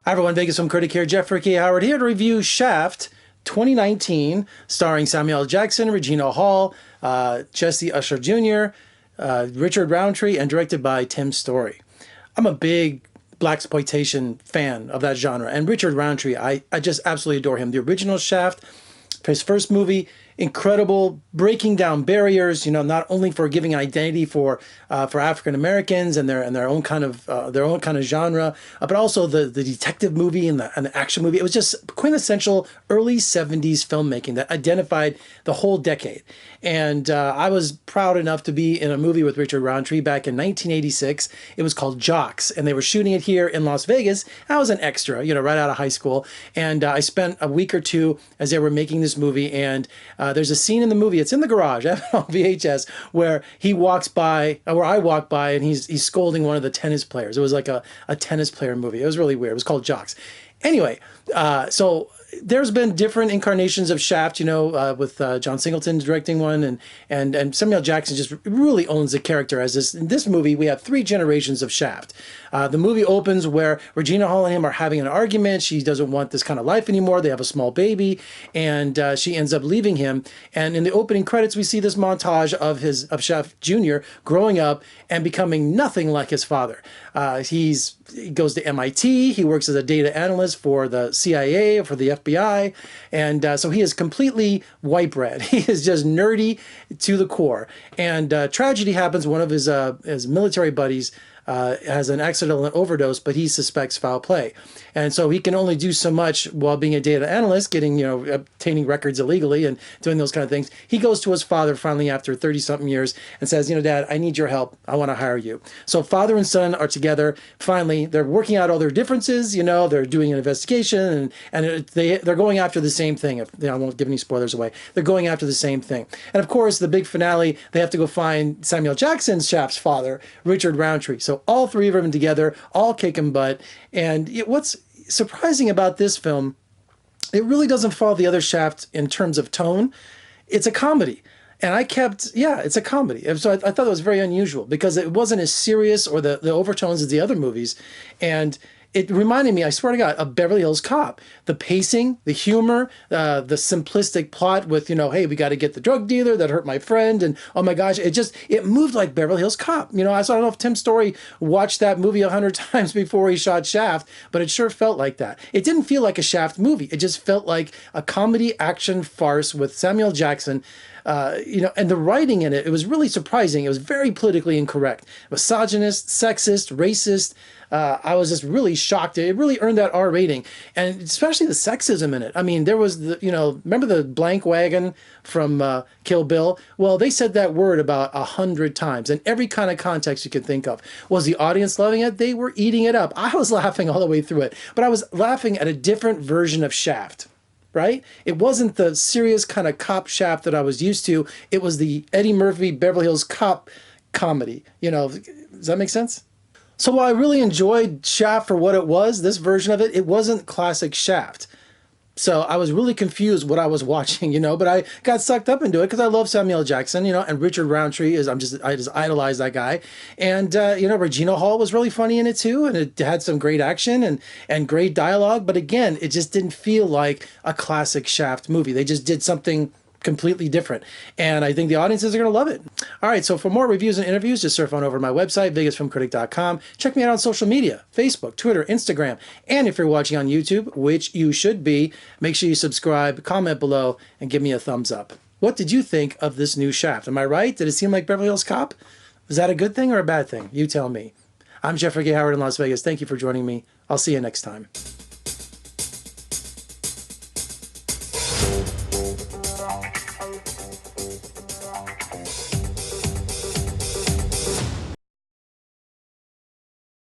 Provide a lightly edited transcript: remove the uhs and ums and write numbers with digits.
Hi everyone, Vegas Film Critic here, Jeffrey K. Howard here to review Shaft 2019, starring Samuel L. Jackson, Regina Hall, Jessie, Usher Jr., Richard Roundtree, and directed by Tim Story. I'm a big blaxploitation fan of that genre, and Richard Roundtree, I just absolutely adore him. The original Shaft, his first movie, incredible, breaking down barriers, you know, not only for giving an identity for African Americans and their own kind of genre, but also the detective movie and the action movie. It was just quintessential early 70s filmmaking that identified the whole decade. And I was proud enough to be in a movie with Richard Roundtree back in 1986. It was called Jocks, and they were shooting it here in Las Vegas. I was an extra, you know, right out of high school, and I spent a week or two as they were making this movie. And there's a scene in the movie, it's in the garage, I have it on VHS, where he walks by, or I walk by, and he's scolding one of the tennis players. It was like a tennis player movie. It was really weird. It was called Jocks. Anyway, so there's been different incarnations of Shaft, you know, with John Singleton directing one, and Samuel Jackson just really owns the character. In this movie, we have 3 generations of Shaft. The movie opens where Regina Hall and him are having an argument. She doesn't want this kind of life anymore. They have a small baby, and she ends up leaving him. And in the opening credits, we see this montage of Shaft Jr. growing up and becoming nothing like his father. He goes to MIT. He works as a data analyst for the CIA, for the FBI, and so he is completely white bread. He is just nerdy to the core. And tragedy happens. One of his military buddies has an accidental overdose, but he suspects foul play. And so he can only do so much while being a data analyst, getting, you know, obtaining records illegally and doing those kind of things. He goes to his father finally after 30-something years and says, you know, Dad, I need your help. I want to hire you. So father and son are together. Finally, they're working out all their differences. You know, they're doing an investigation, and they're going after the same thing. I won't give any spoilers away. They're going after the same thing. And of course, the big finale, they have to go find Samuel Jackson's Shaft's father, Richard Roundtree. So all 3 of them together, all kicking butt. And what's surprising about this film, it really doesn't follow the other Shaft in terms of tone. It's a comedy. And it's a comedy. So I thought it was very unusual because it wasn't as serious or the overtones as the other movies. And it reminded me, I swear to God, of Beverly Hills Cop. The pacing, the humor, the simplistic plot with, you know, hey, we got to get the drug dealer that hurt my friend. And oh my gosh, it moved like Beverly Hills Cop. You know, I don't know if Tim Story watched that movie 100 times before he shot Shaft, but it sure felt like that. It didn't feel like a Shaft movie. It just felt like a comedy action farce with Samuel Jackson. You know, and the writing in it was really surprising. It was very politically incorrect. Misogynist, sexist, racist. I was just really shocked. It really earned that R rating, and especially the sexism in it. I mean, there was you know, remember the blank wagon from Kill Bill? Well, they said that word about 100 times in every kind of context you could think of. Was the audience loving it? They were eating it up. I was laughing all the way through it, but I was laughing at a different version of Shaft. Right? It wasn't the serious kind of cop Shaft that I was used to. It was the Eddie Murphy Beverly Hills Cop comedy. You know, does that make sense? So while I really enjoyed Shaft for what it was, this version of it, it wasn't classic Shaft. So I was really confused what I was watching, you know, but I got sucked up into it because I love Samuel Jackson, you know, and Richard Roundtree I just idolize that guy. And, you know, Regina Hall was really funny in it too. And it had some great action and great dialogue. But again, it just didn't feel like a classic Shaft movie. They just did something completely different. And I think the audiences are going to love it. All right, so for more reviews and interviews, just surf on over to my website, vegasfilmcritic.com. Check me out on social media, Facebook, Twitter, Instagram. And if you're watching on YouTube, which you should be, make sure you subscribe, comment below, and give me a thumbs up. What did you think of this new Shaft? Am I right? Did it seem like Beverly Hills Cop? Was that a good thing or a bad thing? You tell me. I'm Jeffrey K. Howard in Las Vegas. Thank you for joining me. I'll see you next time.